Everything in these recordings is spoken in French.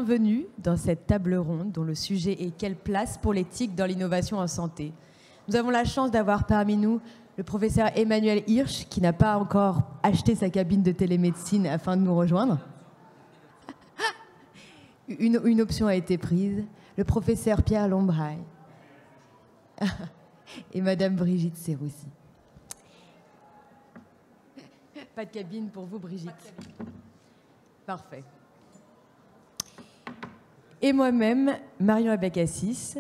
Bienvenue dans cette table ronde dont le sujet est « Quelle place pour l'éthique dans l'innovation en santé ?» Nous avons la chance d'avoir parmi nous le professeur Emmanuel Hirsch, qui n'a pas encore acheté sa cabine de télémédecine afin de nous rejoindre. Une option a été prise. Le professeur Pierre Lombrail et Madame Brigitte Serroussi. Pas de cabine pour vous, Brigitte. Parfait. Et moi-même, Marion Abakassis,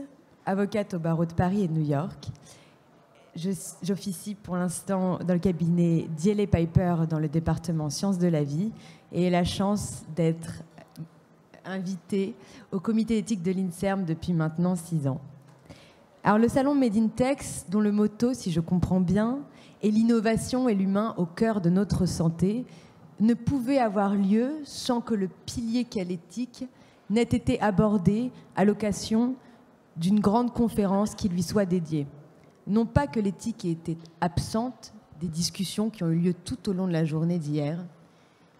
avocate au barreau de Paris et de New York. J'officie pour l'instant dans le cabinet Dieley Piper dans le département Sciences de la vie et ai la chance d'être invitée au comité d'éthique de l'INSERM depuis maintenant 6 ans. Alors le salon Made in Tech, dont le motto, si je comprends bien, est l'innovation et l'humain au cœur de notre santé, ne pouvait avoir lieu sans que le pilier qu'est l'éthique n'ait été abordé à l'occasion d'une grande conférence qui lui soit dédiée. Non pas que l'éthique ait été absente des discussions qui ont eu lieu tout au long de la journée d'hier,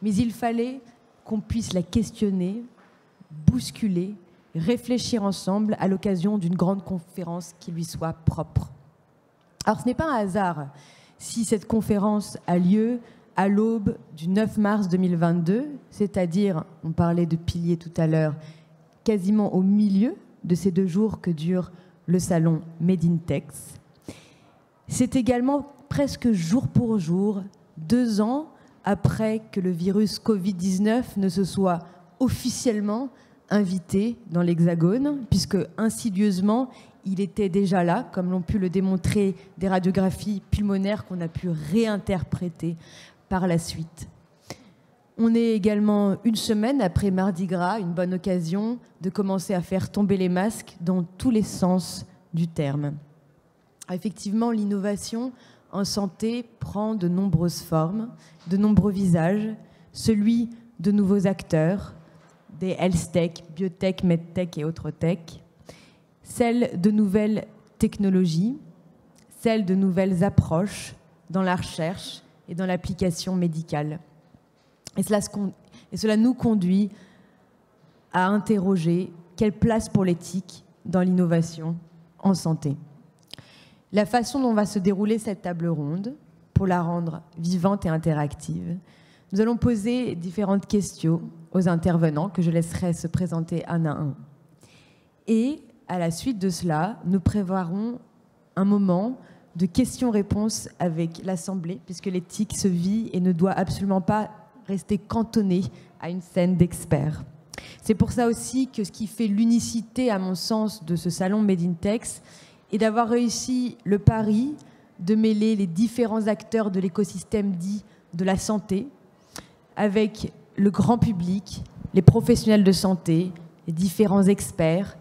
mais il fallait qu'on puisse la questionner, bousculer, réfléchir ensemble à l'occasion d'une grande conférence qui lui soit propre. Alors ce n'est pas un hasard si cette conférence a lieu à l'aube du 9 mars 2022, c'est-à-dire, on parlait de piliers tout à l'heure, quasiment au milieu de ces 2 jours que dure le salon Made in Tech. C'est également presque jour pour jour, 2 ans après que le virus Covid-19 ne se soit officiellement invité dans l'Hexagone, puisque insidieusement, il était déjà là, comme l'ont pu le démontrer des radiographies pulmonaires qu'on a pu réinterpréter par la suite. On est également 1 semaine après Mardi Gras, une bonne occasion de commencer à faire tomber les masques dans tous les sens du terme. Effectivement, l'innovation en santé prend de nombreuses formes, de nombreux visages, celui de nouveaux acteurs, des health tech, biotech, medtech et autres tech, celle de nouvelles technologies, celle de nouvelles approches dans la recherche et dans l'application médicale. Et cela nous conduit à interroger quelle place pour l'éthique dans l'innovation en santé. La façon dont va se dérouler cette table ronde, pour la rendre vivante et interactive, nous allons poser différentes questions aux intervenants que je laisserai se présenter un à un. Et à la suite de cela, nous prévoirons un moment de questions-réponses avec l'Assemblée, puisque l'éthique se vit et ne doit absolument pas rester cantonnée à une scène d'experts. C'est pour ça aussi que ce qui fait l'unicité, à mon sens, de ce salon Made in Tech est d'avoir réussi le pari de mêler les différents acteurs de l'écosystème dit de la santé avec le grand public, les professionnels de santé, les différents experts,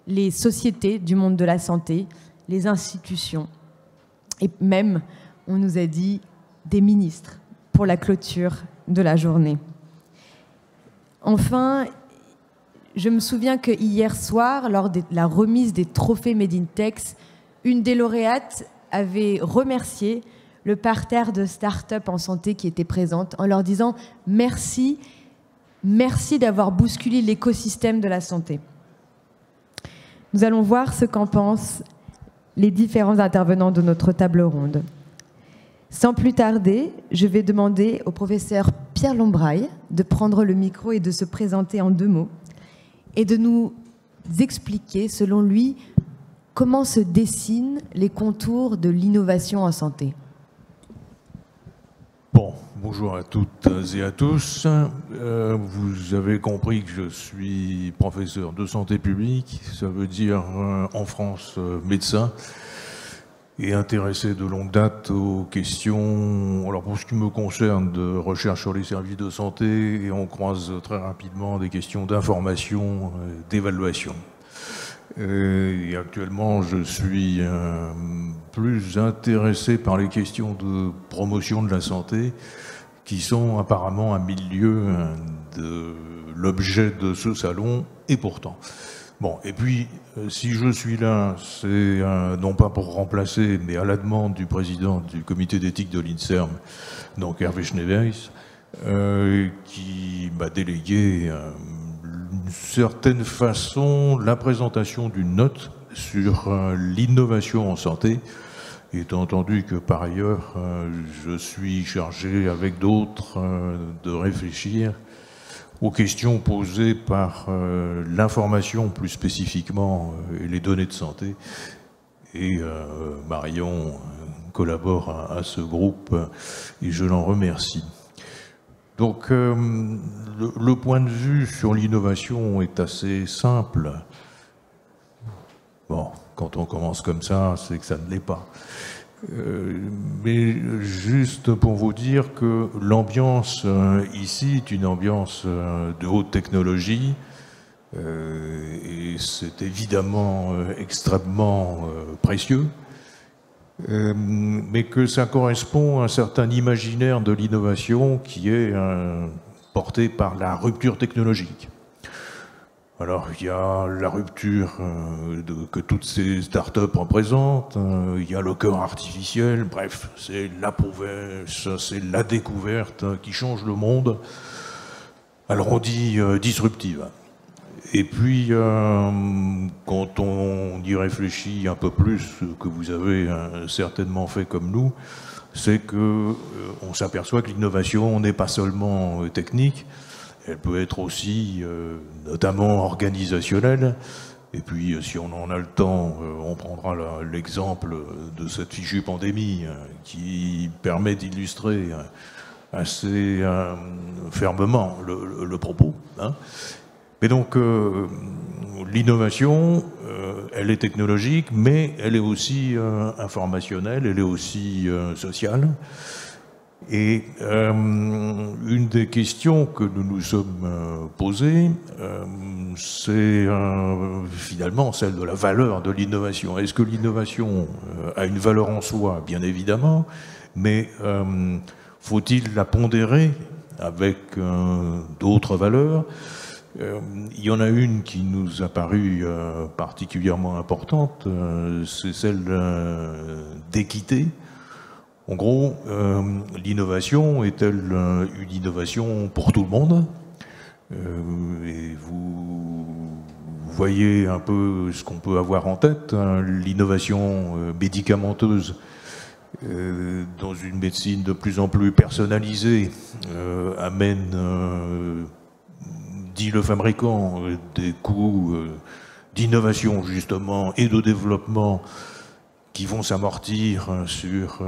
les sociétés du monde de la santé, les institutions et même, on nous a dit, des ministres pour la clôture de la journée. Enfin, je me souviens que hier soir, lors de la remise des trophées Made in Tech, une des lauréates avait remercié le parterre de start-up en santé qui était présente en leur disant « Merci, merci d'avoir bousculé l'écosystème de la santé ». Nous allons voir ce qu'en pensent les différents intervenants de notre table ronde. Sans plus tarder, je vais demander au professeur Pierre Lombrail de prendre le micro et de se présenter en 2 mots et de nous expliquer, selon lui, comment se dessinent les contours de l'innovation en santé. Bon, bonjour à toutes et à tous. Vous avez compris que je suis professeur de santé publique, ça veut dire en France médecin, et intéressé de longue date aux questions, alors pour ce qui me concerne, de recherche sur les services de santé, et on croise très rapidement des questions d'information, d'évaluation. Et actuellement, je suis plus intéressé par les questions de promotion de la santé, qui sont apparemment à milieu de l'objet de ce salon, et pourtant. Bon, et puis, si je suis là, c'est non pas pour remplacer, mais à la demande du président du comité d'éthique de l'INSERM, donc Hervé Schneeweis, qui m'a délégué certaine façon la présentation d'une note sur l'innovation en santé, étant entendu que par ailleurs je suis chargé avec d'autres de réfléchir aux questions posées par l'information plus spécifiquement et les données de santé. Et Marion collabore à ce groupe et je l'en remercie. Donc le point de vue sur l'innovation est assez simple. Bon, quand on commence comme ça, c'est que ça ne l'est pas. Mais juste pour vous dire que l'ambiance ici est une ambiance de haute technologie et c'est évidemment extrêmement précieux, mais que ça correspond à un certain imaginaire de l'innovation qui est porté par la rupture technologique. Alors, il y a la rupture que toutes ces startups représentent, il y a le cœur artificiel, bref, c'est la prouesse, c'est la découverte qui change le monde. Alors, on dit disruptive. Et puis, quand on y réfléchit un peu plus, que vous avez certainement fait comme nous, c'est qu'on s'aperçoit que l'innovation n'est pas seulement technique, elle peut être aussi notamment organisationnelle. Et puis, si on en a le temps, on prendra l'exemple de cette fichue pandémie qui permet d'illustrer assez fermement le propos. Hein. Mais donc, l'innovation, elle est technologique, mais elle est aussi informationnelle, elle est aussi sociale. Et une des questions que nous nous sommes posées, c'est finalement celle de la valeur de l'innovation. Est-ce que l'innovation a une valeur en soi? Bien évidemment, mais faut-il la pondérer avec d'autres valeurs? Il y en a une qui nous a paru particulièrement importante, c'est celle d'équité. En gros, l'innovation est-elle une innovation pour tout le monde? Et vous voyez un peu ce qu'on peut avoir en tête, hein, l'innovation médicamenteuse dans une médecine de plus en plus personnalisée amène, dit le fabricant, des coûts d'innovation justement et de développement qui vont s'amortir sur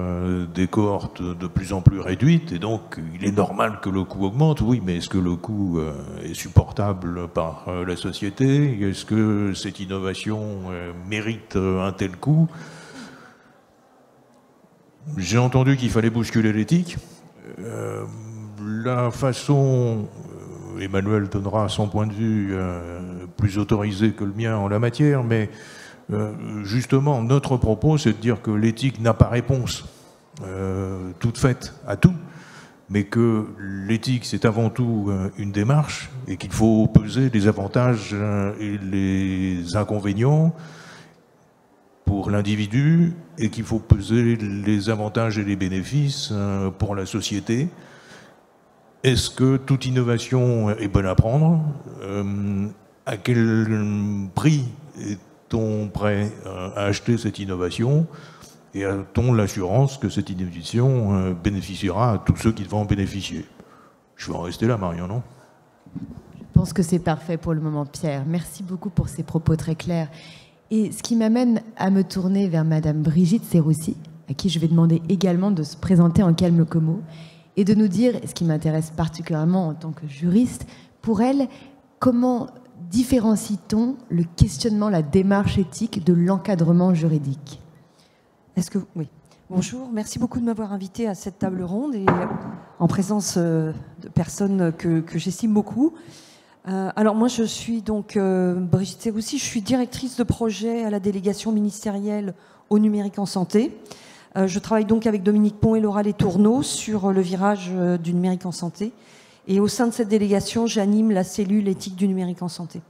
des cohortes de plus en plus réduites, et donc il est normal que le coût augmente. Oui, mais est-ce que le coût est supportable par la société? Est-ce que cette innovation mérite un tel coût? J'ai entendu qu'il fallait bousculer l'éthique. La façon, Emmanuel donnera son point de vue plus autorisé que le mien en la matière, mais justement, notre propos, c'est de dire que l'éthique n'a pas réponse toute faite à tout, mais que l'éthique, c'est avant tout une démarche et qu'il faut peser les avantages et les inconvénients pour l'individu et qu'il faut peser les avantages et les bénéfices pour la société. Est-ce que toute innovation est bonne à prendre? À quel prix est-on prêt à acheter cette innovation? Et a-t-on l'assurance que cette innovation bénéficiera à tous ceux qui vont en bénéficier? Je vais en rester là, Marion, non? Je pense que c'est parfait pour le moment, Pierre. Merci beaucoup pour ces propos très clairs. Et ce qui m'amène à me tourner vers Madame Brigitte Serroussi, à qui je vais demander également de se présenter en quelques mots, et de nous dire, ce qui m'intéresse particulièrement en tant que juriste, pour elle, comment différencie-t-on le questionnement, la démarche éthique de l'encadrement juridique? Oui. Bonjour, merci beaucoup de m'avoir invité à cette table ronde et en présence de personnes que j'estime beaucoup. Alors moi je suis donc Brigitte Serroussi, je suis directrice de projet à la délégation ministérielle au numérique en santé. Je travaille donc avec Dominique Pont et Laura Letourneau sur le virage du numérique en santé. Et au sein de cette délégation, j'anime la cellule éthique du numérique en santé.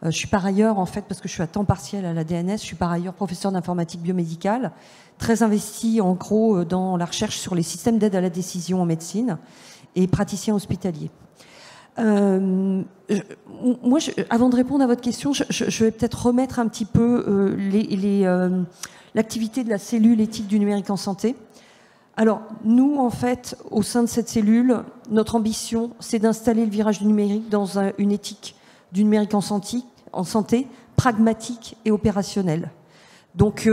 Je suis par ailleurs, en fait, parce que je suis à temps partiel à la DNS, je suis par ailleurs professeure d'informatique biomédicale, très investie en gros dans la recherche sur les systèmes d'aide à la décision en médecine et praticien hospitalier. Moi, avant de répondre à votre question, je vais peut-être remettre un petit peu l'activité de la cellule éthique du numérique en santé. Alors, nous, en fait, au sein de cette cellule, notre ambition, c'est d'installer le virage du numérique dans une éthique du numérique en santé, pragmatique et opérationnelle. Donc,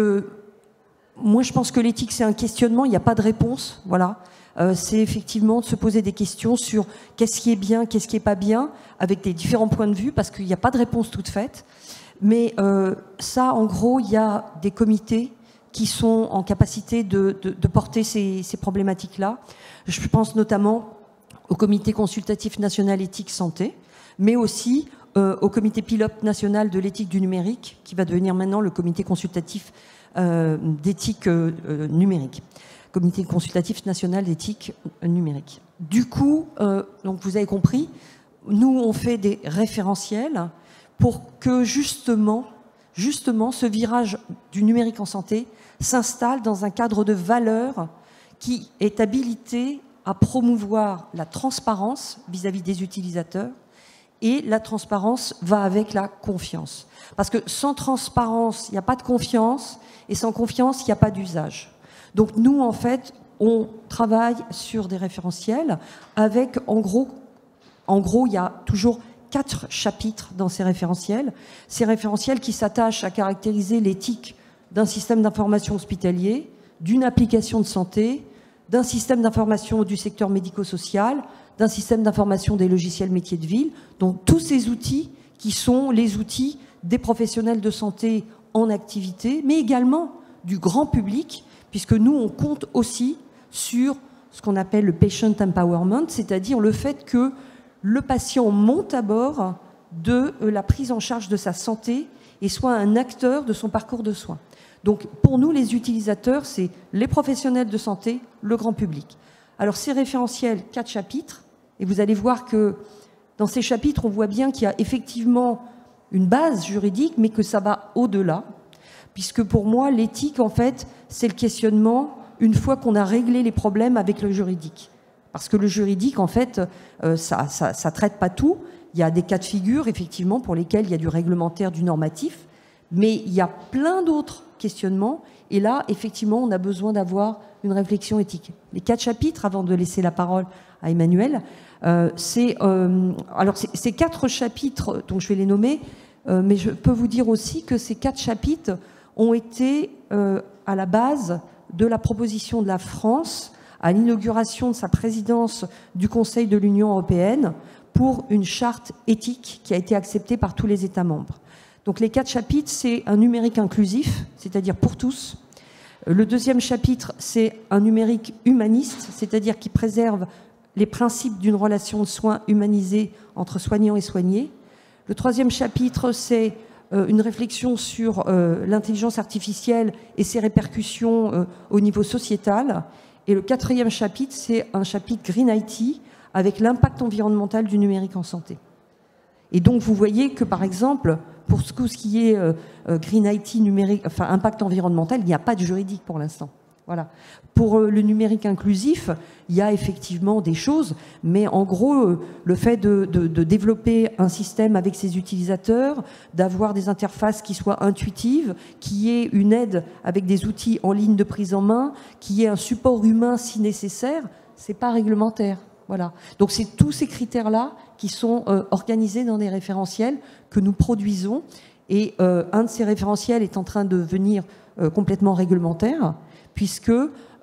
moi, je pense que l'éthique, c'est un questionnement, il n'y a pas de réponse, voilà. C'est effectivement de se poser des questions sur qu'est-ce qui est bien, qu'est-ce qui n'est pas bien, avec des différents points de vue, parce qu'il n'y a pas de réponse toute faite. Mais ça, en gros, il y a des comités qui sont en capacité de porter ces problématiques-là. Je pense notamment au Comité consultatif national éthique santé, mais aussi au Comité pilote national de l'éthique du numérique, qui va devenir maintenant le Comité consultatif d'éthique numérique. Comité consultatif national d'éthique numérique. Du coup, donc vous avez compris, nous on fait des référentiels pour que justement ce virage du numérique en santé s'installe dans un cadre de valeurs qui est habilité à promouvoir la transparence vis-à-vis des utilisateurs, et la transparence va avec la confiance. Parce que sans transparence, il n'y a pas de confiance, et sans confiance, il n'y a pas d'usage. Donc nous, en fait, on travaille sur des référentiels avec, en gros, il y a toujours 4 chapitres dans ces référentiels qui s'attachent à caractériser l'éthique d'un système d'information hospitalier, d'une application de santé, d'un système d'information du secteur médico-social, d'un système d'information des logiciels métiers de ville. Donc tous ces outils qui sont les outils des professionnels de santé en activité, mais également du grand public, puisque nous, on compte aussi sur ce qu'on appelle le patient empowerment, c'est-à-dire le fait que le patient monte à bord de la prise en charge de sa santé et soit un acteur de son parcours de soins. Donc, pour nous, les utilisateurs, c'est les professionnels de santé, le grand public. Alors, ces référentiels, 4 chapitres, et vous allez voir que dans ces chapitres, on voit bien qu'il y a effectivement une base juridique, mais que ça va au-delà. Puisque pour moi, l'éthique, en fait, c'est le questionnement une fois qu'on a réglé les problèmes avec le juridique. Parce que le juridique, en fait, ça traite pas tout. Il y a des cas de figure, effectivement, pour lesquels il y a du réglementaire, du normatif, mais il y a plein d'autres questionnements. Et là, effectivement, on a besoin d'avoir une réflexion éthique. Les 4 chapitres, avant de laisser la parole à Emmanuel, c'est 4 chapitres, dont je vais les nommer, mais je peux vous dire aussi que ces 4 chapitres ont été à la base de la proposition de la France à l'inauguration de sa présidence du Conseil de l'Union européenne pour une charte éthique qui a été acceptée par tous les États membres. Donc les 4 chapitres, c'est un numérique inclusif, c'est-à-dire pour tous. Le 2e chapitre, c'est un numérique humaniste, c'est-à-dire qui préserve les principes d'une relation de soins humanisée entre soignants et soignés. Le 3e chapitre, c'est une réflexion sur l'intelligence artificielle et ses répercussions au niveau sociétal. Et le 4e chapitre, c'est un chapitre Green IT avec l'impact environnemental du numérique en santé. Et donc, vous voyez que, par exemple, pour tout ce qui est Green IT, numérique, enfin impact environnemental, il n'y a pas de juridique pour l'instant. Voilà. Pour le numérique inclusif, il y a effectivement des choses, mais en gros, le fait de développer un système avec ses utilisateurs, d'avoir des interfaces qui soient intuitives, qui aient une aide avec des outils en ligne de prise en main, qui ait un support humain si nécessaire, c'est pas réglementaire. Voilà. Donc c'est tous ces critères-là qui sont organisés dans des référentiels que nous produisons, et un de ces référentiels est en train de devenir complètement réglementaire, puisque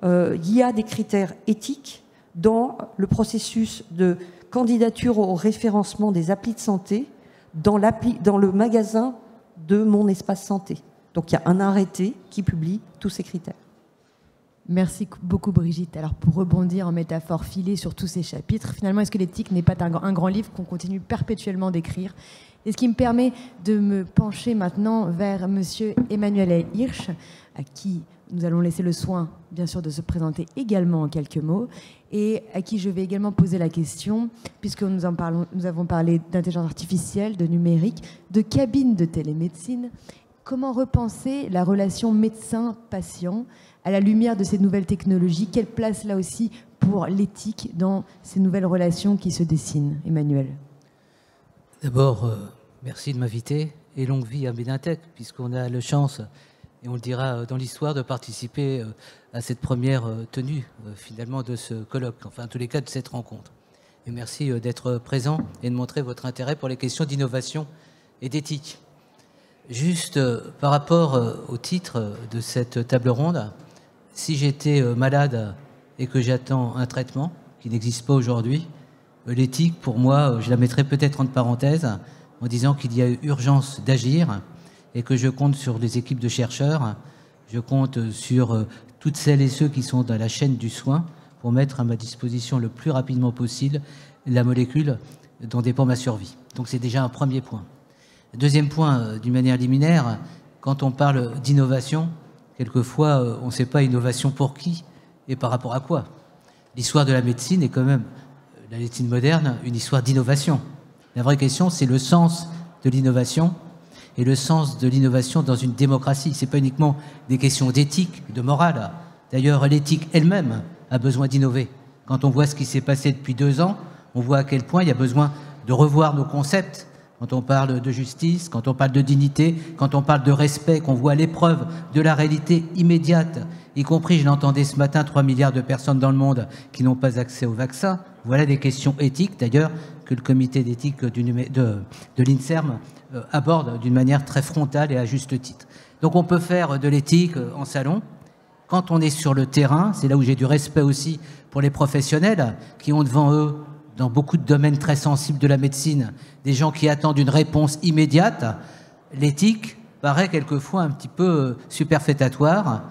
il y a des critères éthiques dans le processus de candidature au référencement des applis de santé dans le magasin de mon espace santé. Donc il y a un arrêté qui publie tous ces critères. Merci beaucoup Brigitte. Alors pour rebondir en métaphore filée sur tous ces chapitres, finalement est-ce que l'éthique n'est pas un grand livre qu'on continue perpétuellement d'écrire? Et ce qui me permet de me pencher maintenant vers monsieur Emmanuel Hirsch, à qui nous allons laisser le soin, bien sûr, de se présenter également en quelques mots, et à qui je vais également poser la question, puisque nous avons parlé d'intelligence artificielle, de numérique, de cabines de télémédecine. Comment repenser la relation médecin-patient à la lumière de ces nouvelles technologies? Quelle place, là aussi, pour l'éthique dans ces nouvelles relations qui se dessinent, Emmanuel? D'abord, merci de m'inviter et longue vie à Médintech, puisqu'on a la chance, et on le dira dans l'histoire, de participer à cette première tenue, finalement, de ce colloque, enfin, en tous les cas, de cette rencontre. Et merci d'être présent et de montrer votre intérêt pour les questions d'innovation et d'éthique. Juste par rapport au titre de cette table ronde, si j'étais malade et que j'attends un traitement qui n'existe pas aujourd'hui, l'éthique, pour moi, je la mettrais peut-être entre parenthèses en disant qu'il y a urgence d'agir et que je compte sur les équipes de chercheurs, je compte sur toutes celles et ceux qui sont dans la chaîne du soin pour mettre à ma disposition le plus rapidement possible la molécule dont dépend ma survie. Donc c'est déjà un premier point. Deuxième point, d'une manière liminaire, quand on parle d'innovation, quelquefois on ne sait pas innovation pour qui et par rapport à quoi. L'histoire de la médecine est quand même, la médecine moderne, une histoire d'innovation. La vraie question, c'est le sens de l'innovation et le sens de l'innovation dans une démocratie. Ce n'est pas uniquement des questions d'éthique, de morale. D'ailleurs, l'éthique elle-même a besoin d'innover. Quand on voit ce qui s'est passé depuis 2 ans, on voit à quel point il y a besoin de revoir nos concepts. Quand on parle de justice, quand on parle de dignité, quand on parle de respect, qu'on voit l'épreuve de la réalité immédiate, y compris, je l'entendais ce matin, 3 milliards de personnes dans le monde qui n'ont pas accès au vaccin. Voilà des questions éthiques, d'ailleurs, que le comité d'éthique de l'INSERM aborde d'une manière très frontale et à juste titre. Donc on peut faire de l'éthique en salon. Quand on est sur le terrain, c'est là où j'ai du respect aussi pour les professionnels qui ont devant eux, dans beaucoup de domaines très sensibles de la médecine, des gens qui attendent une réponse immédiate. L'éthique paraît quelquefois un petit peu superfétatoire,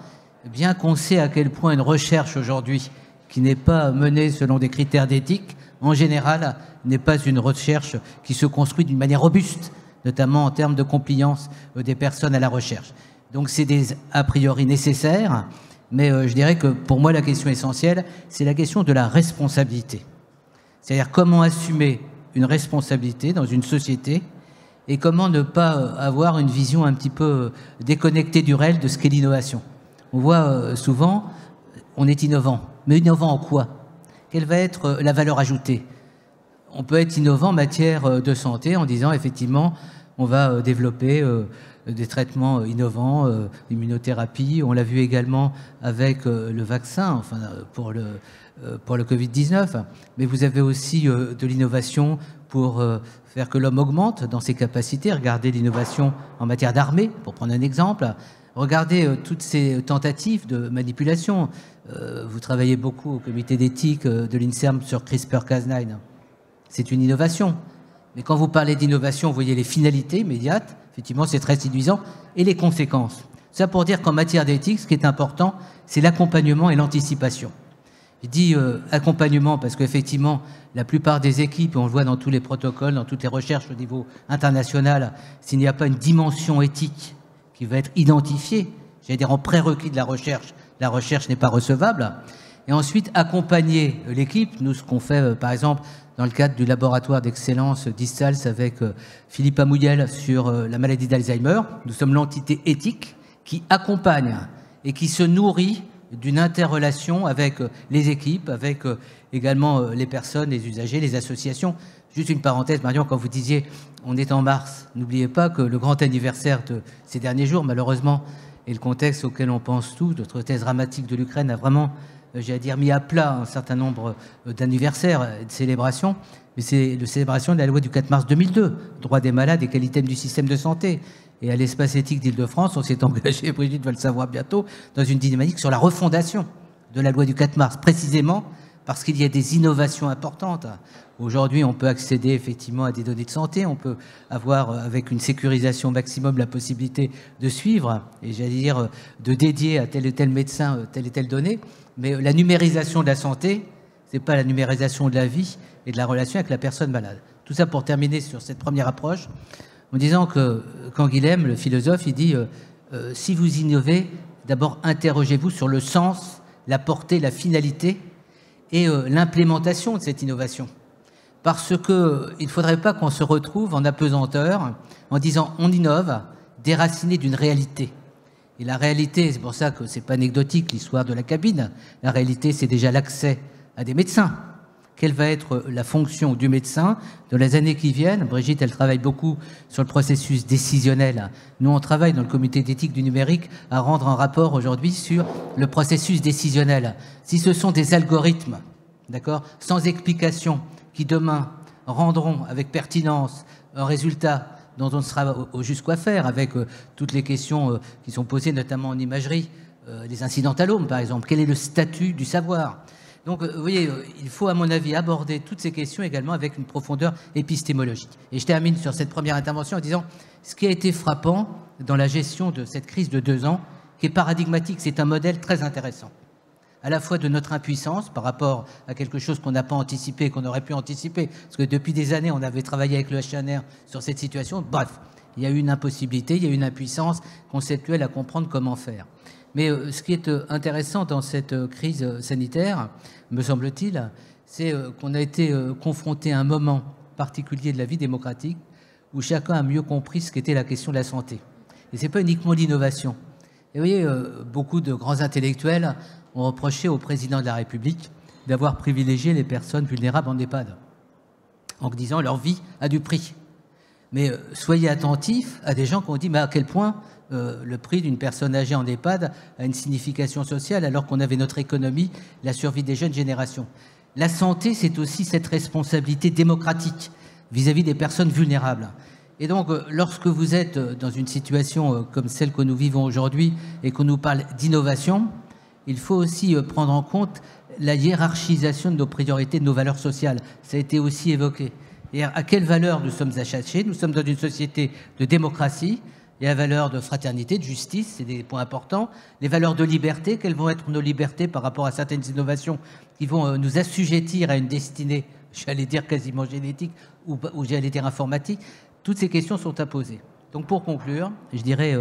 bien qu'on sait à quel point une recherche aujourd'hui qui n'est pas menée selon des critères d'éthique, en général, n'est pas une recherche qui se construit d'une manière robuste, notamment en termes de compliance des personnes à la recherche. Donc c'est des a priori nécessaires, mais je dirais que pour moi la question essentielle, c'est la question de la responsabilité. C'est-à-dire comment assumer une responsabilité dans une société et comment ne pas avoir une vision un petit peu déconnectée du réel de ce qu'est l'innovation. On voit souvent, on est innovant. Mais innovant en quoi? Quelle va être la valeur ajoutée? On peut être innovant en matière de santé en disant effectivement on va développer des traitements innovants, immunothérapie. On l'a vu également avec le vaccin, enfin pour le Covid-19. Mais vous avez aussi de l'innovation pour faire que l'homme augmente dans ses capacités. Regardez l'innovation en matière d'armée, pour prendre un exemple. Regardez toutes ces tentatives de manipulation. Vous travaillez beaucoup au comité d'éthique de l'INSERM sur CRISPR-Cas9. C'est une innovation. Mais quand vous parlez d'innovation, vous voyez les finalités immédiates. Effectivement, c'est très séduisant. Et les conséquences. Ça pour dire qu'en matière d'éthique, ce qui est important, c'est l'accompagnement et l'anticipation. Je dis accompagnement parce qu'effectivement, la plupart des équipes, et on le voit dans tous les protocoles, dans toutes les recherches au niveau international, s'il n'y a pas une dimension éthique qui va être identifiée, j'allais dire en prérequis de la recherche n'est pas recevable. Et ensuite, accompagner l'équipe. Nous, ce qu'on fait, par exemple, dans le cadre du laboratoire d'excellence d'Istals avec Philippe Amouyel sur la maladie d'Alzheimer, nous sommes l'entité éthique qui accompagne et qui se nourrit d'une interrelation avec les équipes, avec également les personnes, les usagers, les associations. Juste une parenthèse, Marion, quand vous disiez on est en mars, n'oubliez pas que le grand anniversaire de ces derniers jours, malheureusement, et le contexte auquel on pense tous, notre thèse dramatique de l'Ukraine a vraiment, j'allais dire, mis à plat un certain nombre d'anniversaires et de célébrations. Mais c'est la célébration de la loi du 4 mars 2002, droit des malades et qualité du système de santé. Et à l'espace éthique d'Île-de-France, on s'est engagé, Brigitte va le savoir bientôt, dans une dynamique sur la refondation de la loi du 4 mars, précisément parce qu'il y a des innovations importantes. Aujourd'hui, on peut accéder effectivement à des données de santé, on peut avoir avec une sécurisation maximum la possibilité de suivre, et j'allais dire de dédier à tel et tel médecin telle et telle donnée, mais la numérisation de la santé, c'est pas la numérisation de la vie et de la relation avec la personne malade. Tout ça pour terminer sur cette première approche, en disant que Canguilhem, le philosophe, il dit si vous innovez, d'abord interrogez-vous sur le sens, la portée, la finalité et l'implémentation de cette innovation. Parce qu'il ne faudrait pas qu'on se retrouve en apesanteur en disant on innove, déraciné d'une réalité. Et la réalité, c'est pour ça que ce n'est pas anecdotique l'histoire de la cabine, la réalité c'est déjà l'accès à des médecins. quelle va être la fonction du médecin dans les années qui viennent. Brigitte, elle travaille beaucoup sur le processus décisionnel. Nous, on travaille dans le comité d'éthique du numérique à rendre un rapport aujourd'hui sur le processus décisionnel. Si ce sont des algorithmes, d'accord, sans explication, qui demain rendront avec pertinence un résultat dont on ne sera au juste quoi faire, avec toutes les questions qui sont posées, notamment en imagerie, les incidentalomes, par exemple. Quel est le statut du savoir? Donc, vous voyez, il faut, à mon avis, aborder toutes ces questions également avec une profondeur épistémologique. Et je termine sur cette première intervention en disant ce qui a été frappant dans la gestion de cette crise de 2 ans, qui est paradigmatique, c'est un modèle très intéressant, à la fois de notre impuissance par rapport à quelque chose qu'on n'a pas anticipé, qu'on aurait pu anticiper, parce que depuis des années, on avait travaillé avec le HNR sur cette situation. Bref, il y a eu une impossibilité, il y a eu une impuissance conceptuelle à comprendre comment faire. Mais ce qui est intéressant dans cette crise sanitaire, me semble-t-il, c'est qu'on a été confronté à un moment particulier de la vie démocratique où chacun a mieux compris ce qu'était la question de la santé. Et ce n'est pas uniquement l'innovation. Et vous voyez, beaucoup de grands intellectuels ont reproché au président de la République d'avoir privilégié les personnes vulnérables en EHPAD, en disant leur vie a du prix. Mais soyez attentifs à des gens qui ont dit mais à quel point le prix d'une personne âgée en EHPAD a une signification sociale alors qu'on avait notre économie, la survie des jeunes générations. La santé, c'est aussi cette responsabilité démocratique vis-à-vis des personnes vulnérables. Et donc, lorsque vous êtes dans une situation comme celle que nous vivons aujourd'hui et qu'on nous parle d'innovation, il faut aussi prendre en compte la hiérarchisation de nos priorités, de nos valeurs sociales. Ça a été aussi évoqué. Et à quelles valeurs nous sommes attachés? Nous sommes dans une société de démocratie. Il y a la valeur de fraternité, de justice, c'est des points importants. Les valeurs de liberté, quelles vont être nos libertés par rapport à certaines innovations qui vont nous assujettir à une destinée, j'allais dire quasiment génétique, ou j'allais dire informatique. Toutes ces questions sont à poser. Donc pour conclure, je dirais,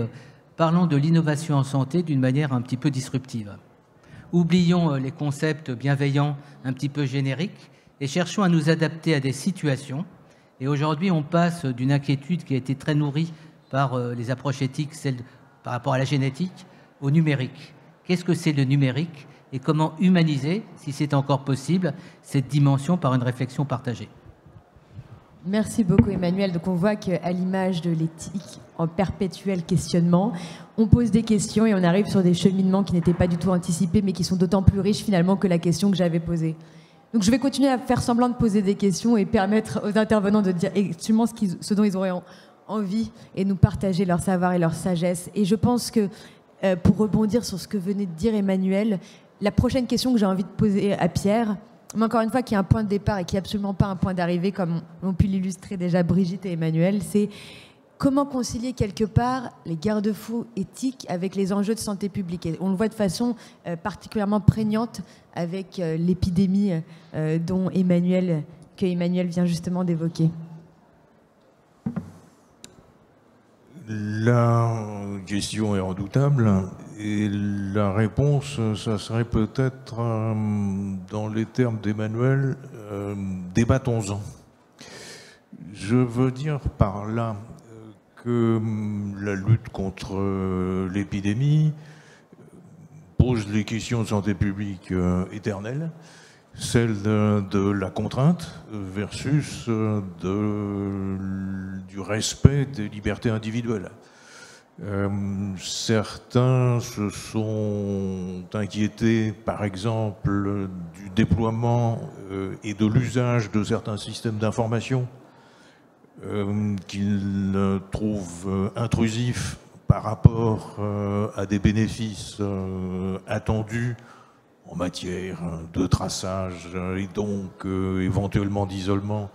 parlons de l'innovation en santé d'une manière un petit peu disruptive. Oublions les concepts bienveillants un petit peu génériques et cherchons à nous adapter à des situations. Et aujourd'hui, on passe d'une inquiétude qui a été très nourrie par les approches éthiques, celles par rapport à la génétique, au numérique. Qu'est-ce que c'est le numérique et comment humaniser, si c'est encore possible, cette dimension par une réflexion partagée? Merci beaucoup Emmanuel. Donc on voit qu'à l'image de l'éthique en perpétuel questionnement, on pose des questions et on arrive sur des cheminements qui n'étaient pas du tout anticipés mais qui sont d'autant plus riches finalement que la question que j'avais posée. Donc je vais continuer à faire semblant de poser des questions et permettre aux intervenants de dire exactement ce dont ils auraient envie et nous partager leur savoir et leur sagesse. Et je pense que pour rebondir sur ce que venait de dire Emmanuel, la prochaine question que j'ai envie de poser à Pierre, mais encore une fois qui est un point de départ et qui n'est absolument pas un point d'arrivée comme ont pu l'illustrer déjà Brigitte et Emmanuel, c'est comment concilier quelque part les garde-fous éthiques avec les enjeux de santé publique. Et on le voit de façon particulièrement prégnante avec l'épidémie que Emmanuel vient justement d'évoquer. La question est redoutable et la réponse, ça serait peut-être, dans les termes d'Emmanuel, débattons-en. Je veux dire par là que la lutte contre l'épidémie pose les questions de santé publique éternelles, celle de la contrainte versus du respect des libertés individuelles. Certains se sont inquiétés, par exemple, du déploiement et de l'usage de certains systèmes d'information qu'ils trouvent intrusifs par rapport à des bénéfices attendus en matière de traçage et donc éventuellement d'isolement.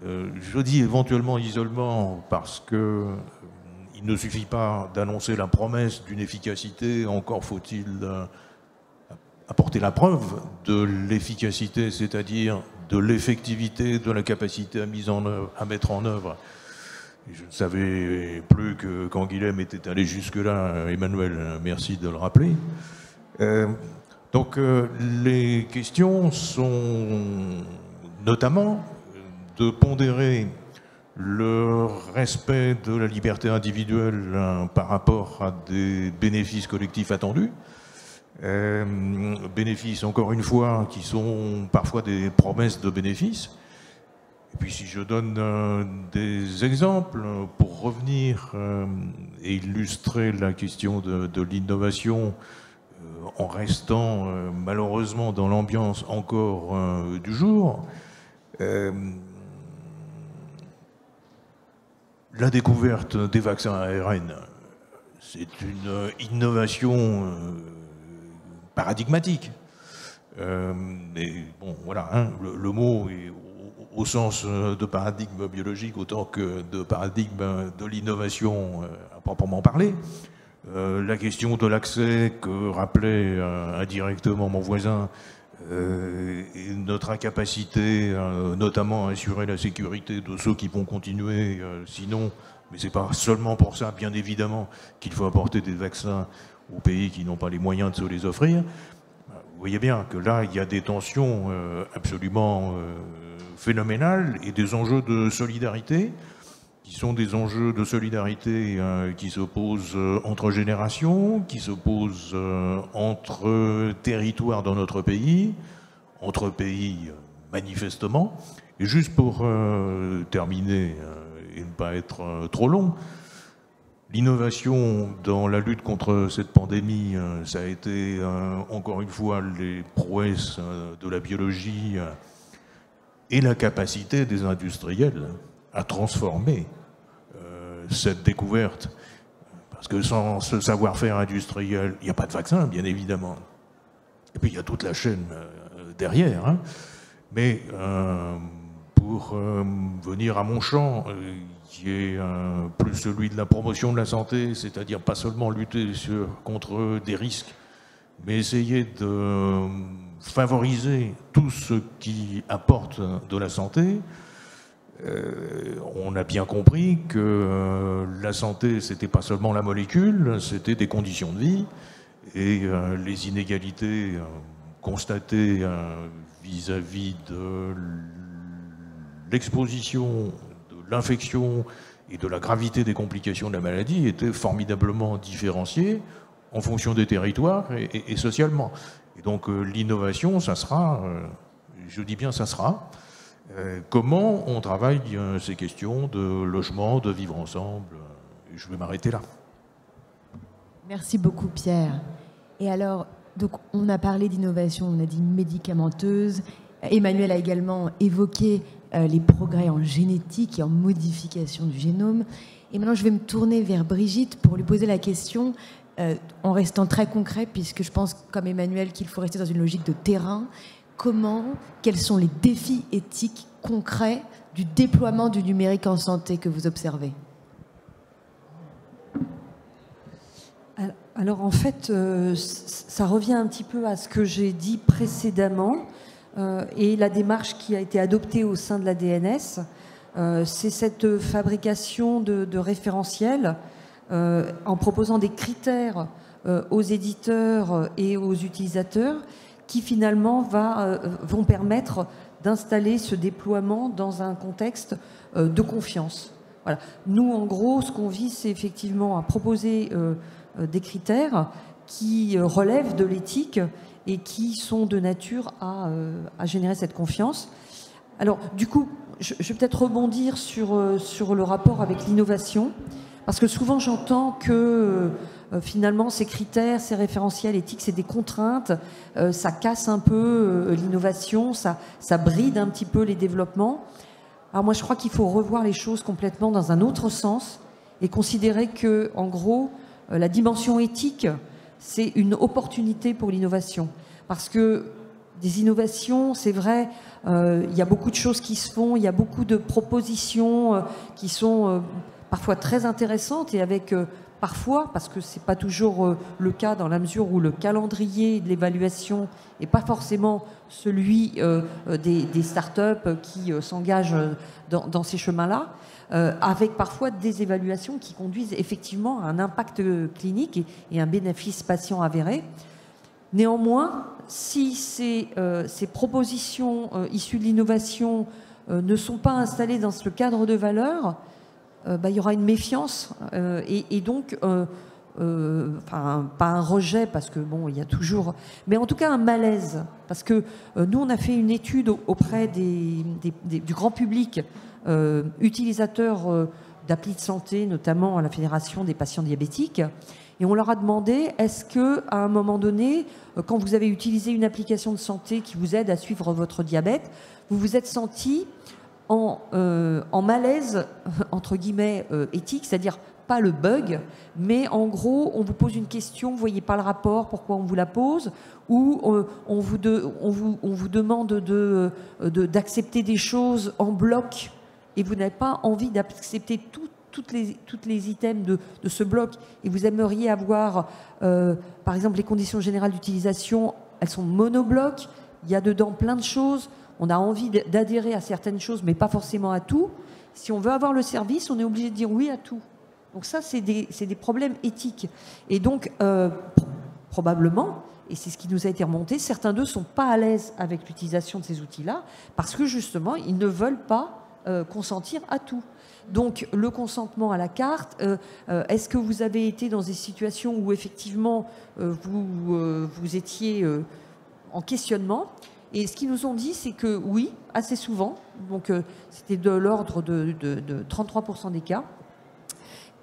Je dis éventuellement isolement parce que il ne suffit pas d'annoncer la promesse d'une efficacité, encore faut-il apporter la preuve de l'efficacité, c'est-à-dire de l'effectivité, de la capacité à mettre en œuvre. Et je ne savais plus que Canguilhem était allé jusque-là, Emmanuel, merci de le rappeler. Donc les questions sont notamment de pondérer le respect de la liberté individuelle par rapport à des bénéfices collectifs attendus, Bénéfices, encore une fois, qui sont parfois des promesses de bénéfices. Et puis si je donne des exemples pour revenir et illustrer la question de l'innovation en restant malheureusement dans l'ambiance encore du jour, la découverte des vaccins ARN, c'est une innovation paradigmatique. Mais bon, voilà, hein, le mot est au sens de paradigme biologique autant que de paradigme de l'innovation à proprement parler. La question de l'accès que rappelait indirectement mon voisin, et notre incapacité notamment à assurer la sécurité de ceux qui vont continuer sinon, mais c'est pas seulement pour ça bien évidemment qu'il faut apporter des vaccins aux pays qui n'ont pas les moyens de se les offrir. Vous voyez bien que là il y a des tensions absolument phénoménales et des enjeux de solidarité qui sont des enjeux de solidarité qui s'opposent entre générations, qui s'opposent entre territoires dans notre pays, entre pays manifestement. Et juste pour terminer et ne pas être trop long, l'innovation dans la lutte contre cette pandémie, ça a été encore une fois les prouesses de la biologie et la capacité des industriels à transformer cette découverte. Parce que sans ce savoir-faire industriel, il n'y a pas de vaccin, bien évidemment. Et puis il y a toute la chaîne derrière. Hein. Mais pour venir à mon champ, qui est plus celui de la promotion de la santé, c'est-à-dire pas seulement lutter contre des risques, mais essayer de favoriser tout ce qui apporte de la santé. On a bien compris que la santé, c'était pas seulement la molécule, c'était des conditions de vie, et les inégalités constatées vis-à-vis de l'exposition, de l'infection et de la gravité des complications de la maladie étaient formidablement différenciées en fonction des territoires et socialement. Et donc l'innovation, ça sera, je dis bien ça sera, comment on travaille ces questions de logement, de vivre ensemble. Je vais m'arrêter là. Merci beaucoup Pierre. Et alors, donc, on a parlé d'innovation, on a dit médicamenteuse. Emmanuel a également évoqué les progrès en génétique et en modification du génome. Et maintenant, je vais me tourner vers Brigitte pour lui poser la question, en restant très concret, puisque je pense, comme Emmanuel, qu'il faut rester dans une logique de terrain. Quels sont les défis éthiques concrets du déploiement du numérique en santé que vous observez? Alors en fait, ça revient un petit peu à ce que j'ai dit précédemment et la démarche qui a été adoptée au sein de la DNS, c'est cette fabrication de référentiels en proposant des critères aux éditeurs et aux utilisateurs qui finalement vont permettre d'installer ce déploiement dans un contexte de confiance. Voilà. Nous, en gros, ce qu'on vise, c'est effectivement à proposer des critères qui relèvent de l'éthique et qui sont de nature à générer cette confiance. Alors, du coup, je vais peut-être rebondir sur le rapport avec l'innovation, parce que souvent j'entends que finalement ces critères, ces référentiels éthiques, c'est des contraintes, ça casse un peu l'innovation, ça bride un petit peu les développements. Alors moi je crois qu'il faut revoir les choses complètement dans un autre sens et considérer que, en gros, la dimension éthique, c'est une opportunité pour l'innovation. Parce que des innovations, c'est vrai, il y a beaucoup de choses qui se font, il y a beaucoup de propositions qui sont parfois très intéressantes et avec parfois, parce que c'est pas toujours le cas dans la mesure où le calendrier de l'évaluation n'est pas forcément celui des startups qui s'engagent dans ces chemins-là, avec parfois des évaluations qui conduisent effectivement à un impact clinique et un bénéfice patient avéré. Néanmoins, si ces propositions issues de l'innovation ne sont pas installées dans ce cadre de valeur, il y aura une méfiance et donc enfin, pas un rejet, parce que bon, il y a toujours, mais en tout cas un malaise, parce que nous, on a fait une étude auprès du grand public, utilisateurs d'applis de santé, notamment à la Fédération des patients diabétiques, et on leur a demandé, est-ce que à un moment donné, quand vous avez utilisé une application de santé qui vous aide à suivre votre diabète, vous vous êtes senti en malaise, entre guillemets, éthique, c'est-à-dire pas le bug, mais en gros, on vous pose une question, vous voyez pas le rapport, pourquoi on vous la pose, ou on vous demande d'accepter des choses en bloc, et vous n'avez pas envie d'accepter toutes les items de ce bloc, et vous aimeriez avoir, par exemple, les conditions générales d'utilisation, elles sont monoblocs, il y a dedans plein de choses, on a envie d'adhérer à certaines choses, mais pas forcément à tout. Si on veut avoir le service, on est obligé de dire oui à tout. Donc ça, c'est des problèmes éthiques. Et donc, probablement, et c'est ce qui nous a été remonté, certains d'eux ne sont pas à l'aise avec l'utilisation de ces outils-là, parce que justement, ils ne veulent pas consentir à tout. Donc, le consentement à la carte, est-ce que vous avez été dans des situations où effectivement, vous étiez en questionnement? Et ce qu'ils nous ont dit, c'est que oui, assez souvent, donc c'était de l'ordre de 33% des cas,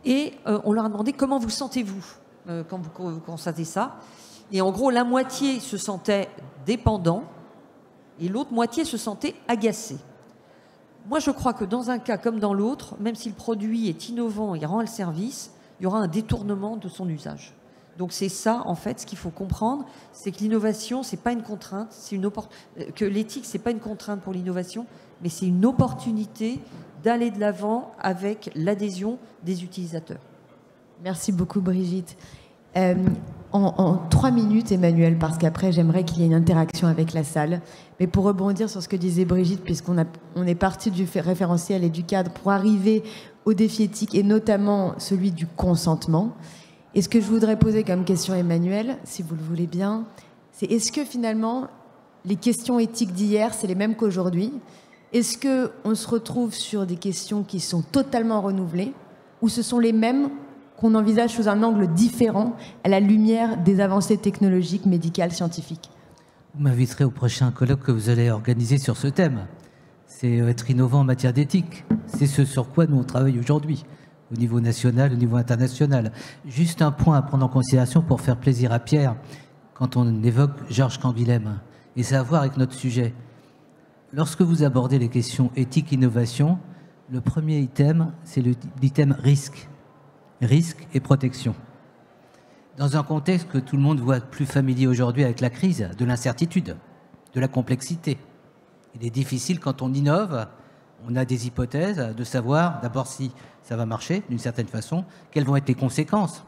et on leur a demandé comment vous sentez-vous quand vous constatez ça. Et en gros, la moitié se sentait dépendant et l'autre moitié se sentait agacée. Moi, je crois que dans un cas comme dans l'autre, même si le produit est innovant et rend le service, il y aura un détournement de son usage. Donc c'est ça, en fait, ce qu'il faut comprendre, c'est que l'innovation, c'est pas une contrainte, que l'éthique, c'est pas une contrainte pour l'innovation, mais c'est une opportunité d'aller de l'avant avec l'adhésion des utilisateurs. Merci beaucoup, Brigitte. En 3 minutes, Emmanuel, parce qu'après, j'aimerais qu'il y ait une interaction avec la salle. Mais pour rebondir sur ce que disait Brigitte, puisqu'on est parti du référentiel et du cadre pour arriver au défi éthique, et notamment celui du consentement. Et ce que je voudrais poser comme question, Emmanuel, si vous le voulez bien, c'est est-ce que finalement, les questions éthiques d'hier, c'est les mêmes qu'aujourd'hui? Est-ce qu'on se retrouve sur des questions qui sont totalement renouvelées, ou ce sont les mêmes qu'on envisage sous un angle différent à la lumière des avancées technologiques, médicales, scientifiques? Vous m'inviterez au prochain colloque que vous allez organiser sur ce thème. C'est être innovant en matière d'éthique. C'est ce sur quoi nous on travaille aujourd'hui, au niveau national, au niveau international. Juste un point à prendre en considération pour faire plaisir à Pierre, quand on évoque Georges Canguilhem, et ça a à voir avec notre sujet. Lorsque vous abordez les questions éthique-innovation, le premier item, c'est l'item risque. Risque et protection. Dans un contexte que tout le monde voit plus familier aujourd'hui avec la crise, de l'incertitude, de la complexité. Il est difficile quand on innove, on a des hypothèses de savoir d'abord si ça va marcher d'une certaine façon, quelles vont être les conséquences,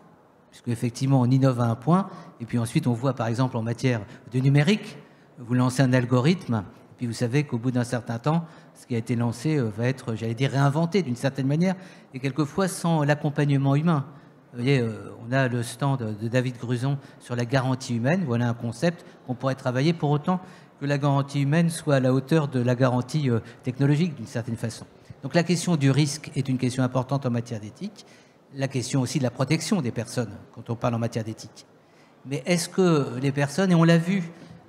puisque effectivement on innove à un point, et puis ensuite on voit par exemple en matière de numérique, vous lancez un algorithme, et puis vous savez qu'au bout d'un certain temps, ce qui a été lancé va être, j'allais dire, réinventé d'une certaine manière, et quelquefois sans l'accompagnement humain. Vous voyez, on a le stand de David Gruson sur la garantie humaine, voilà un concept qu'on pourrait travailler pour autant que la garantie humaine soit à la hauteur de la garantie technologique d'une certaine façon. Donc la question du risque est une question importante en matière d'éthique, la question aussi de la protection des personnes quand on parle en matière d'éthique. Mais est-ce que les personnes, et on l'a vu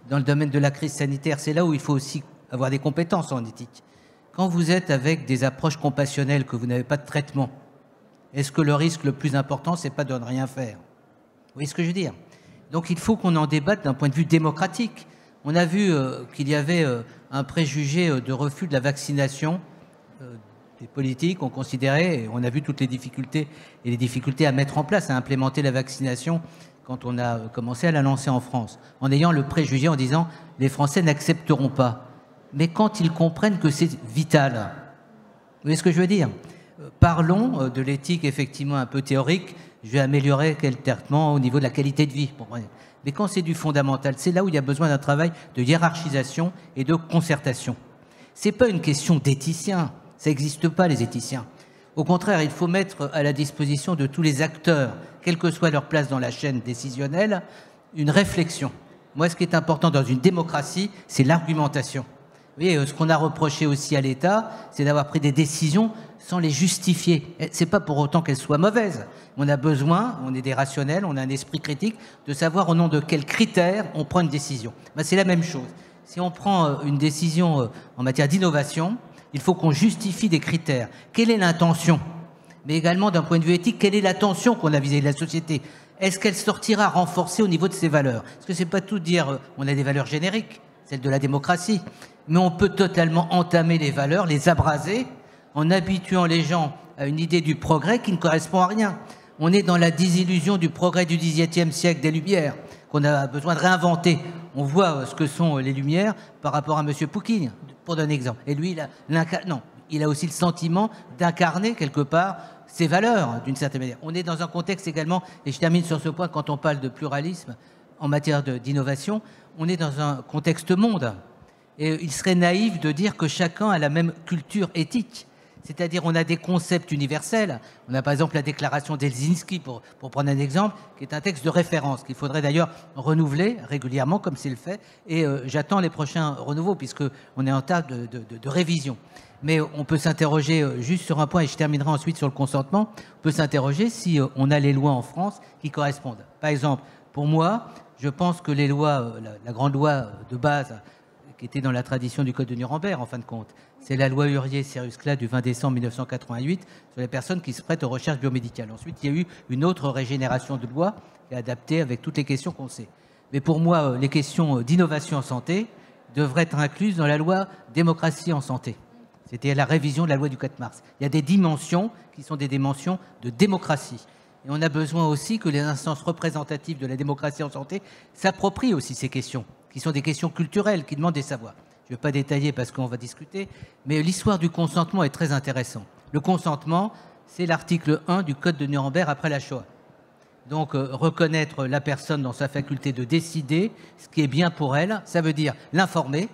dans le domaine de la crise sanitaire, c'est là où il faut aussi avoir des compétences en éthique. Quand vous êtes avec des approches compassionnelles, que vous n'avez pas de traitement, est-ce que le risque le plus important, c'est pas de ne rien faire? Vous voyez ce que je veux dire? Donc il faut qu'on en débatte d'un point de vue démocratique. On a vu qu'il y avait un préjugé de refus de la vaccination. Les politiques ont considéré, et on a vu toutes les difficultés et les difficultés à mettre en place, à implémenter la vaccination quand on a commencé à la lancer en France, en ayant le préjugé en disant les Français n'accepteront pas. Mais quand ils comprennent que c'est vital, vous voyez ce que je veux dire? Parlons de l'éthique effectivement un peu théorique, je vais améliorer quel traitement au niveau de la qualité de vie. Mais quand c'est du fondamental, c'est là où il y a besoin d'un travail de hiérarchisation et de concertation. Ce n'est pas une question d'éthiciens, ça n'existe pas les éthiciens. Au contraire, il faut mettre à la disposition de tous les acteurs, quelle que soit leur place dans la chaîne décisionnelle, une réflexion. Moi, ce qui est important dans une démocratie, c'est l'argumentation. Vous voyez, ce qu'on a reproché aussi à l'État, c'est d'avoir pris des décisions sans les justifier. C'est pas pour autant qu'elles soient mauvaises. On a besoin, on est des rationnels, on a un esprit critique, de savoir au nom de quels critères on prend une décision. Ben, c'est la même chose. Si on prend une décision en matière d'innovation, il faut qu'on justifie des critères. Quelle est l'intention? Mais également, d'un point de vue éthique, quelle est l'attention qu'on a vis-à-vis de la société? Est-ce qu'elle sortira renforcée au niveau de ses valeurs? Parce que c'est pas tout dire on a des valeurs génériques, celles de la démocratie, mais on peut totalement entamer les valeurs, les abraser, en habituant les gens à une idée du progrès qui ne correspond à rien. On est dans la désillusion du progrès du XVIIe siècle des Lumières, qu'on a besoin de réinventer. On voit ce que sont les Lumières par rapport à M. Poukine, pour donner un exemple. Et lui, il a aussi le sentiment d'incarner quelque part ses valeurs, d'une certaine manière. On est dans un contexte également, et je termine sur ce point, quand on parle de pluralisme en matière d'innovation, on est dans un contexte monde. Et il serait naïf de dire que chacun a la même culture éthique. C'est-à-dire on a des concepts universels. On a par exemple la déclaration d'Helsinki, pour prendre un exemple, qui est un texte de référence, qu'il faudrait d'ailleurs renouveler régulièrement, comme c'est le fait. Et j'attends les prochains renouveaux, puisqu'on est en tas de révision. Mais on peut s'interroger juste sur un point, et je terminerai ensuite sur le consentement, on peut s'interroger si on a les lois en France qui correspondent. Par exemple, pour moi, je pense que les lois, la grande loi de base, qui était dans la tradition du Code de Nuremberg, en fin de compte, c'est la loi Hurier-Cyrus-Clad du 20 décembre 1988 sur les personnes qui se prêtent aux recherches biomédicales. Ensuite, il y a eu une autre régénération de loi qui est adaptée avec toutes les questions qu'on sait. Mais pour moi, les questions d'innovation en santé devraient être incluses dans la loi démocratie en santé. C'était la révision de la loi du 4 mars. Il y a des dimensions qui sont des dimensions de démocratie. Et on a besoin aussi que les instances représentatives de la démocratie en santé s'approprient aussi ces questions, qui sont des questions culturelles, qui demandent des savoirs. Je ne vais pas détailler parce qu'on va discuter, mais l'histoire du consentement est très intéressante. Le consentement, c'est l'article 1 du Code de Nuremberg après la Shoah. Donc, reconnaître la personne dans sa faculté de décider ce qui est bien pour elle, ça veut dire l'informer.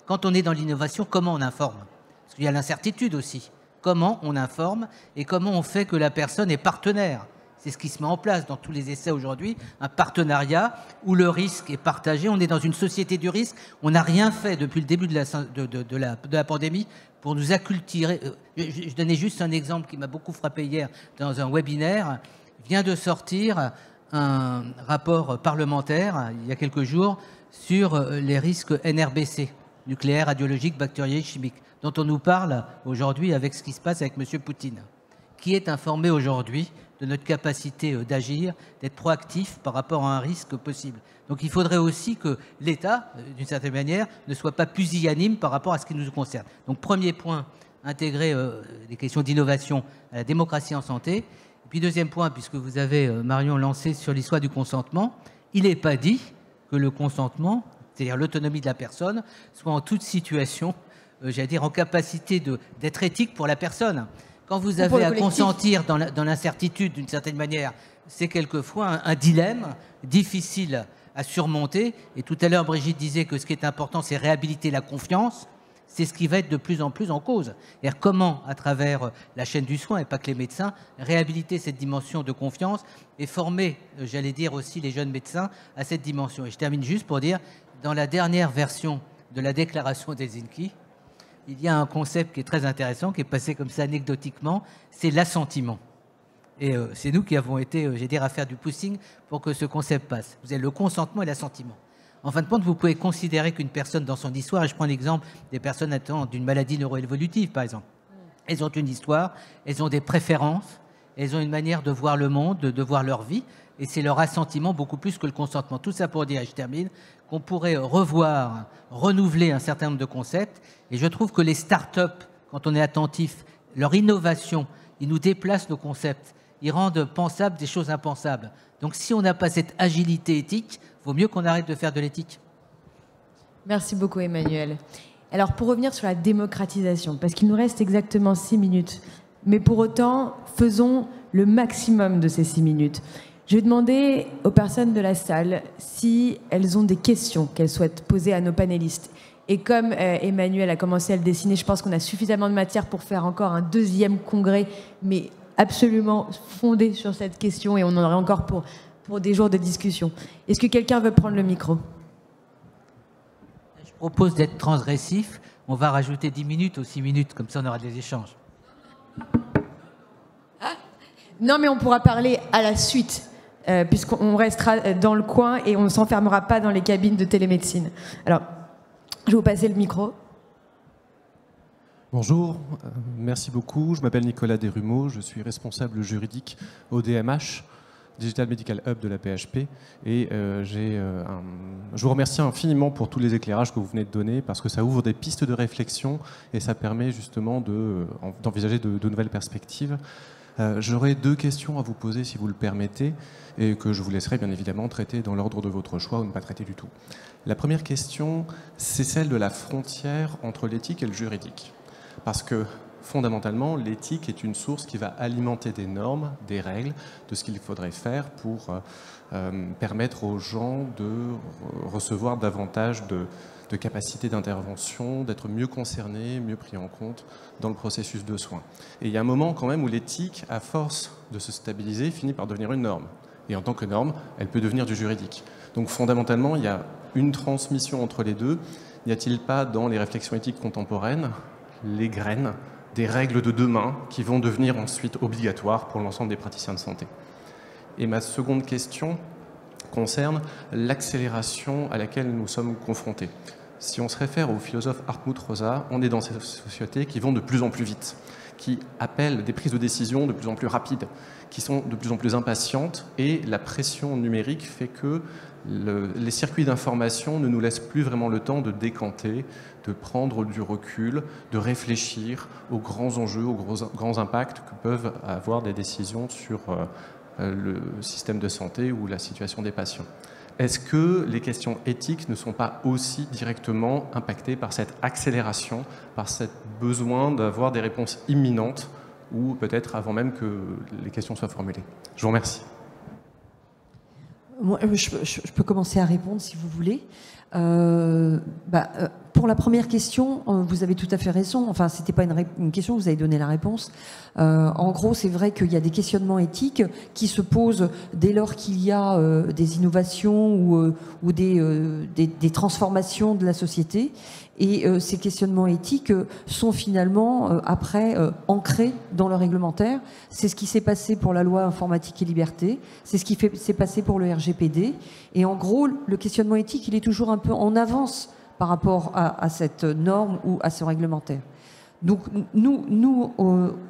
Quand on est dans l'innovation, comment on informe? Parce qu'il y a l'incertitude aussi. Comment on informe et comment on fait que la personne est partenaire? C'est ce qui se met en place dans tous les essais aujourd'hui, un partenariat où le risque est partagé. On est dans une société du risque. On n'a rien fait depuis le début de la pandémie pour nous acculturer. Je donnais juste un exemple qui m'a beaucoup frappé hier dans un webinaire. Vient de sortir un rapport parlementaire, il y a quelques jours, sur les risques NRBC, nucléaire, radiologique, bactériologique, chimique, dont on nous parle aujourd'hui avec ce qui se passe avec M. Poutine, qui est informé aujourd'hui de notre capacité d'agir, d'être proactif par rapport à un risque possible. Donc il faudrait aussi que l'État, d'une certaine manière, ne soit pas pusillanime par rapport à ce qui nous concerne. Donc premier point, intégrer les questions d'innovation à la démocratie en santé. Et puis deuxième point, puisque vous avez, Marion, lancé sur l'histoire du consentement, il n'est pas dit que le consentement, c'est-à-dire l'autonomie de la personne, soit en toute situation, j'allais dire, en capacité d'être éthique pour la personne. Quand vous avez à consentir dans l'incertitude, d'une certaine manière, c'est quelquefois un dilemme difficile à surmonter. Et tout à l'heure, Brigitte disait que ce qui est important, c'est réhabiliter la confiance. C'est ce qui va être de plus en plus en cause. C'est-à-dire comment, à travers la chaîne du soin, et pas que les médecins, réhabiliter cette dimension de confiance et former, j'allais dire aussi, les jeunes médecins à cette dimension. Et je termine juste pour dire, dans la dernière version de la déclaration d'Helsinki, il y a un concept qui est très intéressant, qui est passé comme ça anecdotiquement, c'est l'assentiment. Et c'est nous qui avons été, j'ai dire, à faire du pushing pour que ce concept passe. Vous avez le consentement et l'assentiment. En fin de compte, vous pouvez considérer qu'une personne dans son histoire, et je prends l'exemple des personnes atteintes d'une maladie neuroévolutive, par exemple, elles ont une histoire, elles ont des préférences, elles ont une manière de voir le monde, de voir leur vie, et c'est leur assentiment beaucoup plus que le consentement. Tout ça pour dire, et je termine, qu'on pourrait revoir, renouveler un certain nombre de concepts. Et je trouve que les start-up, quand on est attentif, leur innovation, ils nous déplacent nos concepts. Ils rendent pensables des choses impensables. Donc si on n'a pas cette agilité éthique, il vaut mieux qu'on arrête de faire de l'éthique. Merci beaucoup, Emmanuel. Alors, pour revenir sur la démocratisation, parce qu'il nous reste exactement 6 minutes, mais pour autant, faisons le maximum de ces 6 minutes. Je vais demander aux personnes de la salle si elles ont des questions qu'elles souhaitent poser à nos panélistes. Et comme Emmanuel a commencé à le dessiner, je pense qu'on a suffisamment de matière pour faire encore un deuxième congrès, mais absolument fondé sur cette question, et on en aurait encore pour des jours de discussion. Est-ce que quelqu'un veut prendre le micro ? Je propose d'être transgressif on va rajouter 10 minutes ou 6 minutes, comme ça on aura des échanges. Non, mais on pourra parler à la suite, puisqu'on restera dans le coin et on ne s'enfermera pas dans les cabines de télémédecine. Alors, je vais vous passer le micro. Bonjour, merci beaucoup. Je m'appelle Nicolas Desrumeaux, je suis responsable juridique au DMH, Digital Medical Hub de la PHP. Et je vous remercie infiniment pour tous les éclairages que vous venez de donner, parce que ça ouvre des pistes de réflexion et ça permet justement d'envisager de nouvelles perspectives. J'aurais 2 questions à vous poser, si vous le permettez, et que je vous laisserai bien évidemment traiter dans l'ordre de votre choix ou ne pas traiter du tout. La première question, c'est celle de la frontière entre l'éthique et le juridique. Parce que fondamentalement, l'éthique est une source qui va alimenter des normes, des règles, de ce qu'il faudrait faire pour permettre aux gens de recevoir davantage de capacités d'intervention, d'être mieux concernés, mieux pris en compte dans le processus de soins. Et il y a un moment quand même où l'éthique, à force de se stabiliser, finit par devenir une norme. Et en tant que norme, elle peut devenir du juridique. Donc fondamentalement, il y a une transmission entre les deux. N'y a-t-il pas dans les réflexions éthiques contemporaines les graines des règles de demain qui vont devenir ensuite obligatoires pour l'ensemble des praticiens de santé? Et ma seconde question concerne l'accélération à laquelle nous sommes confrontés. Si on se réfère au philosophe Hartmut Rosa, on est dans ces sociétés qui vont de plus en plus vite, qui appellent des prises de décision de plus en plus rapides, qui sont de plus en plus impatientes, et la pression numérique fait que les circuits d'information ne nous laissent plus vraiment le temps de décanter, de prendre du recul, de réfléchir aux grands enjeux, aux grands impacts que peuvent avoir des décisions sur le système de santé ou la situation des patients. Est-ce que les questions éthiques ne sont pas aussi directement impactées par cette accélération, par ce besoin d'avoir des réponses imminentes ou peut-être avant même que les questions soient formulées? Je vous remercie. Moi, je peux commencer à répondre si vous voulez. Pour la première question, vous avez tout à fait raison. Enfin, c'était pas une question, vous avez donné la réponse. En gros, c'est vrai qu'il y a des questionnements éthiques qui se posent dès lors qu'il y a des innovations ou des transformations de la société. Et ces questionnements éthiques sont finalement après ancrés dans le réglementaire. C'est ce qui s'est passé pour la loi informatique et liberté, c'est ce qui s'est passé pour le RGPD. Et en gros, le questionnement éthique, il est toujours un peu en avance par rapport à cette norme ou à ce réglementaire. Donc nous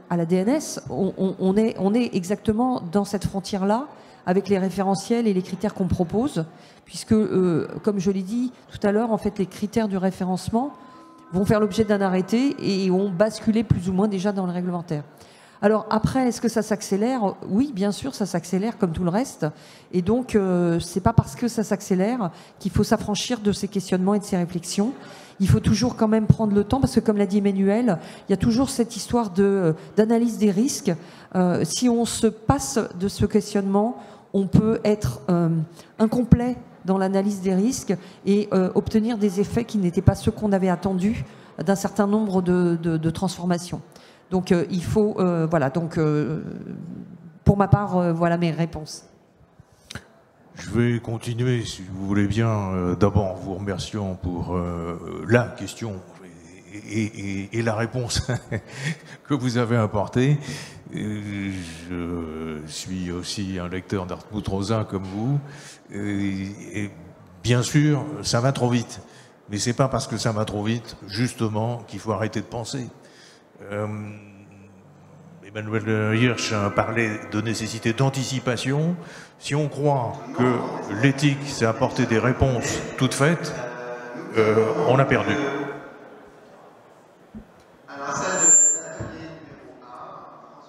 à la DNS, on est exactement dans cette frontière-là, avec les référentiels et les critères qu'on propose, puisque, comme je l'ai dit tout à l'heure, en fait, les critères du référencement vont faire l'objet d'un arrêté et ont basculé plus ou moins déjà dans le réglementaire. Alors après, est-ce que ça s'accélère? Oui, bien sûr, ça s'accélère comme tout le reste. Et donc, c'est pas parce que ça s'accélère qu'il faut s'affranchir de ces questionnements et de ces réflexions. Il faut toujours quand même prendre le temps, parce que comme l'a dit Emmanuel, il y a toujours cette histoire d'analyse des risques. Si on se passe de ce questionnement, on peut être incomplet dans l'analyse des risques et obtenir des effets qui n'étaient pas ceux qu'on avait attendus d'un certain nombre de transformations. Donc il faut, voilà, donc pour ma part, voilà mes réponses. Je vais continuer, si vous voulez bien, d'abord en vous remerciant pour la question et la réponse que vous avez apportée. Je suis aussi un lecteur d'Hartmut Rosa comme vous. Et bien sûr, ça va trop vite. Mais c'est pas parce que ça va trop vite, justement, qu'il faut arrêter de penser. Emmanuel Hirsch a parlé de nécessité d'anticipation. Si on croit que l'éthique, c'est apporter des réponses toutes faites, on a perdu.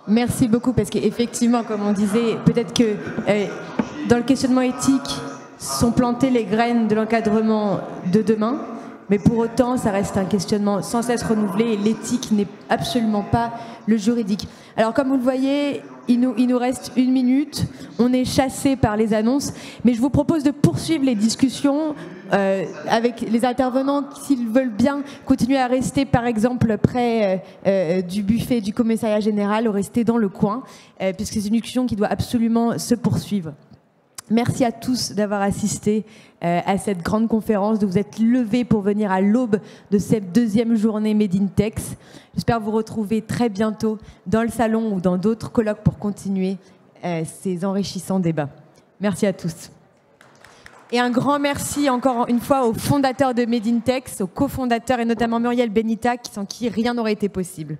Merci beaucoup, parce qu'effectivement, comme on disait, peut-être que dans le questionnement éthique sont plantées les graines de l'encadrement de demain, mais pour autant, ça reste un questionnement sans cesse renouvelé et l'éthique n'est absolument pas le juridique. Alors, comme vous le voyez, il nous reste 1 minute, on est chassé par les annonces, mais je vous propose de poursuivre les discussions avec les intervenants, s'ils veulent bien continuer à rester, par exemple, près du buffet du commissariat général, ou rester dans le coin, puisque c'est une discussion qui doit absolument se poursuivre. Merci à tous d'avoir assisté à cette grande conférence, de vous être levés pour venir à l'aube de cette deuxième journée Made in Tech. J'espère vous retrouver très bientôt dans le salon ou dans d'autres colloques pour continuer ces enrichissants débats. Merci à tous. Et un grand merci encore une fois aux fondateurs de Made in Tech, aux cofondateurs et notamment Muriel Benita, sans qui rien n'aurait été possible.